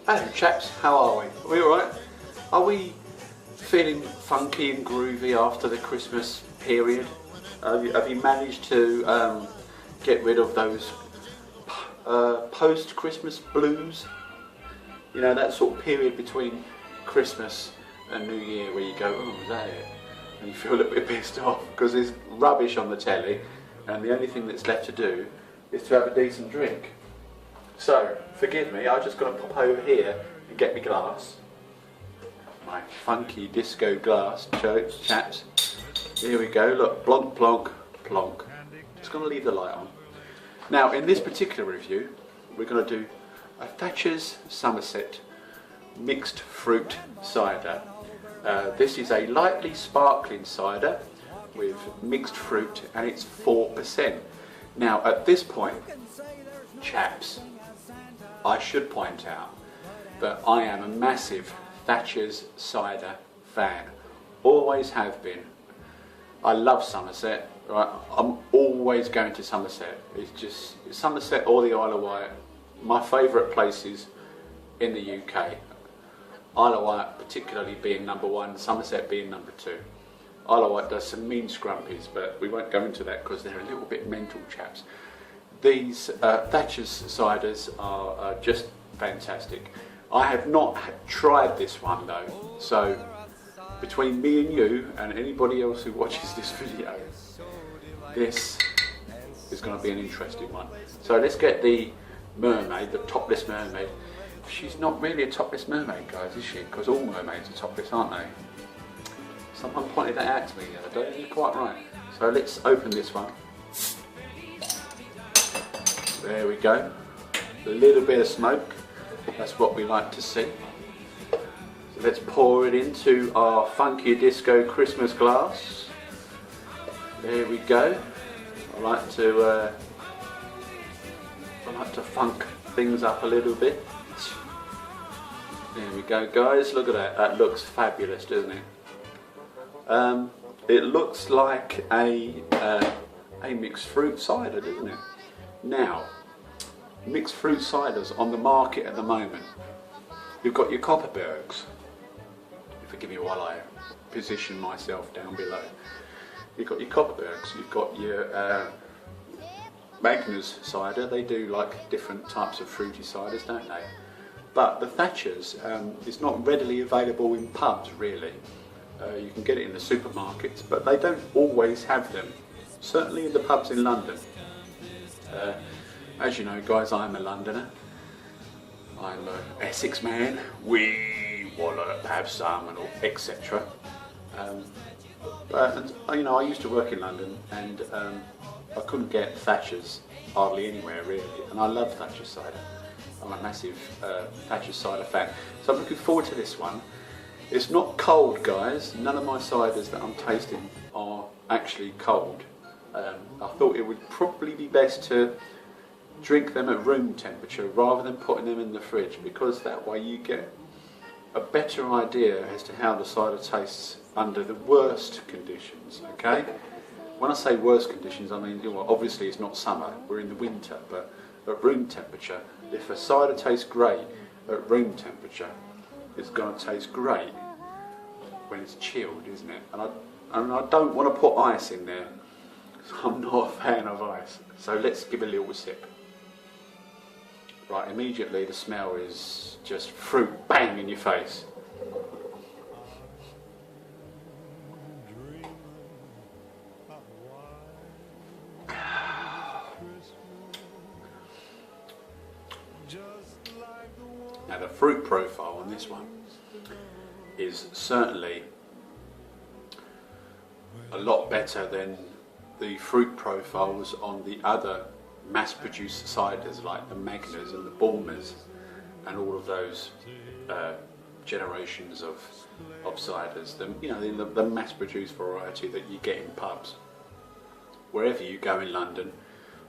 Hello chaps, how are we? Are we alright? Are we feeling funky and groovy after the Christmas period? Have you managed to get rid of those post-Christmas blues? You know, that sort of period between Christmas and New Year where you go, oh, is that it? And you feel a little bit pissed off because there's rubbish on the telly and the only thing that's left to do is to have a decent drink. So, forgive me, I'm just going to pop over here and get my glass. My funky disco glass, chaps. Here we go, look, plonk, plonk, plonk. Just going to leave the light on. Now, in this particular review, we're going to do a Thatchers Somerset mixed fruit cider. This is a lightly sparkling cider with mixed fruit and it's 4%. Now, at this point, chaps, I should point out that I am a massive Thatchers cider fan. Always have been. I love Somerset. Right? I'm always going to Somerset. It's just Somerset or the Isle of Wight. My favourite places in the UK. Isle of Wight particularly being number one, Somerset being number two. Isle of Wight does some mean scrumpies, but we won't go into that because they're a little bit mental, chaps. These Thatchers ciders are just fantastic. I have not tried this one though, so between me and you and anybody else who watches this video, this is going to be an interesting one. So let's get the mermaid, the topless mermaid. She's not really a topless mermaid, guys, is she? Because all mermaids are topless, aren't they? Someone pointed that out to me the other day, you're quite right. So let's open this one. There we go. A little bit of smoke. That's what we like to see. So let's pour it into our funky disco Christmas glass. There we go. I like to funk things up a little bit. There we go, guys. Look at that. That looks fabulous, doesn't it? It looks like a mixed fruit cider, doesn't it? Now, mixed fruit ciders on the market at the moment. You've got your Copperbergs. Forgive me while I position myself down below. You've got your Copperbergs. You've got your Magners cider. They do like different types of fruity ciders, don't they? But the Thatchers is not readily available in pubs, really. You can get it in the supermarkets, but they don't always have them. Certainly in the pubs in London. As you know, guys, I'm a Londoner. I'm an Essex man. We want to have some, and etc. But you know, I used to work in London, and I couldn't get Thatchers hardly anywhere really. And I love Thatchers cider. I'm a massive Thatchers cider fan. So I'm looking forward to this one. It's not cold, guys. None of my ciders that I'm tasting are actually cold. I thought it would probably be best to drink them at room temperature rather than putting them in the fridge, because that way you get a better idea as to how the cider tastes under the worst conditions, okay? When I say worst conditions, I mean, well, obviously it's not summer, we're in the winter, but at room temperature, if a cider tastes great at room temperature, it's going to taste great when it's chilled, isn't it? And I don't want to put ice in there. I'm not a fan of ice. So let's give a little sip. Right, immediately the smell is just fruit, bang, in your face. Now the fruit profile on this one is certainly a lot better than the fruit profiles on the other mass-produced ciders like the Magners and the Bulmers and all of those generations of ciders. The mass-produced variety that you get in pubs, wherever you go in London,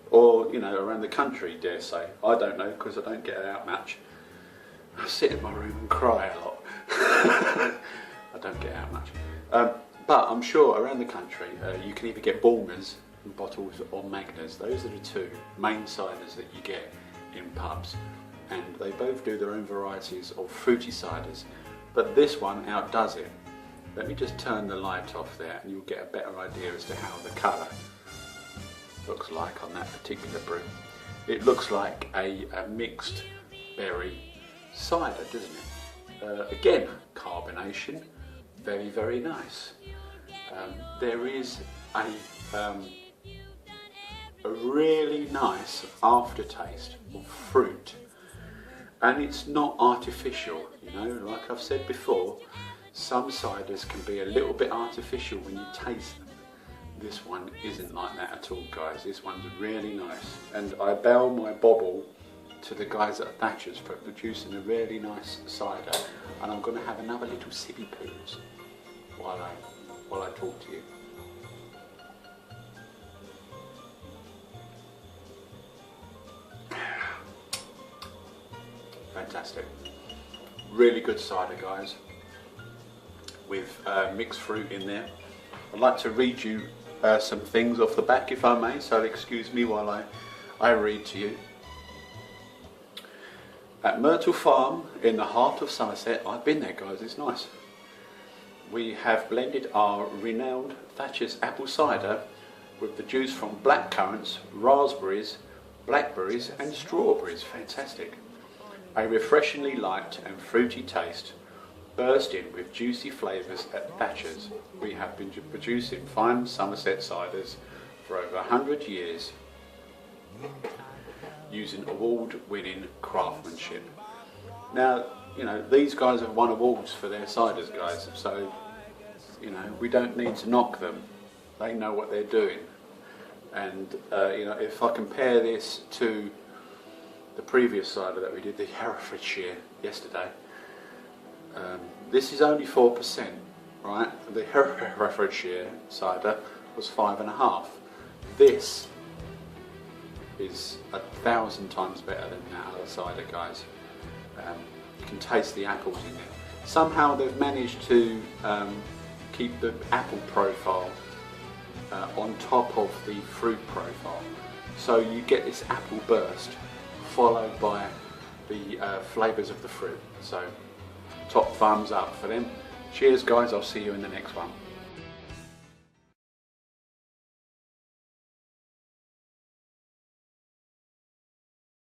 or around the country, dare say. I don't know because I don't get out much. I sit in my room and cry a lot. I don't get out much. But I'm sure around the country you can either get Bulmers in bottles or Magners. Those are the two main ciders that you get in pubs, and they both do their own varieties of fruity ciders, but this one outdoes it. Let me just turn the light off there and you'll get a better idea as to how the colour looks like on that particular brew. It looks like a mixed berry cider, doesn't it? Again, carbonation, very, very nice. There is a really nice aftertaste of fruit, and it's not artificial, you know, like I've said before, some ciders can be a little bit artificial when you taste them. This one isn't like that at all, guys. This one's really nice, and I bow my bobble to the guys at Thatchers for producing a really nice cider, and I'm going to have another little sippy pills while I talk to you. Fantastic. Really good cider, guys, with mixed fruit in there. I'd like to read you some things off the back, if I may, so excuse me while I read to you. At Myrtle Farm in the heart of Somerset, I've been there, guys, it's nice. We have blended our renowned Thatchers apple cider with the juice from black currants, raspberries, blackberries and strawberries. Fantastic. A refreshingly light and fruity taste, bursting with juicy flavours at Thatchers. We have been producing fine Somerset ciders for over 100 years using award-winning craftsmanship. Now, you know, these guys have won awards for their ciders, guys, so, you know, we don't need to knock them. They know what they're doing. And, you know, if I compare this to the previous cider that we did, the Herefordshire, yesterday, this is only 4%, right? The Herefordshire cider was 5.5. This is 1,000 times better than that other cider, guys. You can taste the apples in it. Somehow they've managed to keep the apple profile on top of the fruit profile. So you get this apple burst followed by the flavours of the fruit. So top thumbs up for them. Cheers, guys, I'll see you in the next one.